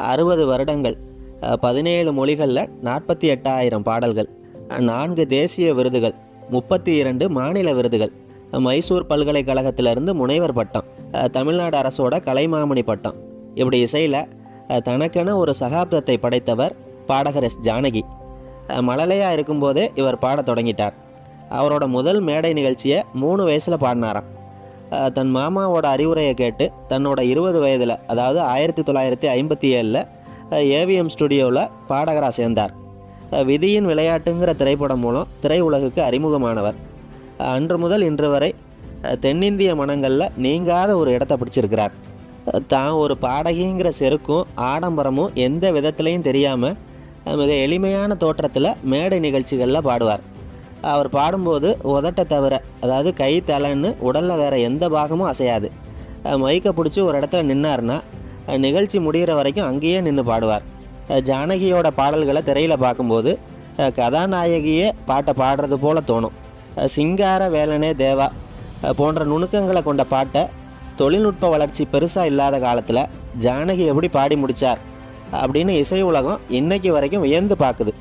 60 வருடங்கள், 17 மொழிகளில் 48,000 பாடல்கள், 4 தேசிய விருதுகள், 32 மாநில விருதுகள், மைசூர் பல்கலைக்கழகத்திலிருந்து முனைவர் பட்டம், தமிழ்நாடு அரசோட கலைமாமணி பட்டம். இப்படி இசையில் தனக்கென ஒரு சகாப்தத்தை படைத்தவர் பாடகர் எஸ். ஜானகி. மழலையாக இருக்கும்போதே இவர் பாடத் தொடங்கிட்டார். அவரோட முதல் மேடை நிகழ்ச்சியை 3 வயசில் பாடினாராம். தன் மாமாவோட அறிவுரையை கேட்டு தன்னோட 20 வயதில், அதாவது 1957 ஏவிஎம் ஸ்டுடியோவில் பாடகராக சேர்ந்தார். விதியின் விளையாட்டுங்கிற திரைப்படம் மூலம் திரையுலகுக்கு அறிமுகமானவர். அன்று முதல் இன்று வரை தென்னிந்திய மனங்களில் நீங்காத ஒரு இடத்தை பிடிச்சிருக்கிறார். தான் ஒரு பாடகிங்கிற செருக்கும் ஆடம்பரமும் எந்த விதத்துலையும் தெரியாமல் மிக எளிமையான தோற்றத்தில் மேடை நிகழ்ச்சிகளில் பாடுவார். அவர் பாடும்போது உதட்ட தவிர, அதாவது கை தலைன்னு உடலில் வேறு எந்த பாகமும் அசையாது. மைக்கை பிடிச்சி ஒரு இடத்துல நின்னார்னா நிகழ்ச்சி முடிகிற வரைக்கும் அங்கேயே நின்று பாடுவார். ஜானகியோட பாடல்களை திரையில் பார்க்கும்போது கதாநாயகியே பாட்டை பாடுறது போல தோணும். சிங்கார வேலனே தேவா போன்ற நுணுக்கங்களை கொண்ட பாட்டை தொழில்நுட்ப வளர்ச்சி பெருசாக இல்லாத காலத்தில் ஜானகி எப்படி பாடி முடித்தார் அப்படின்னு இசை உலகம் இன்னைக்கு வரைக்கும் வியந்து பார்க்குது.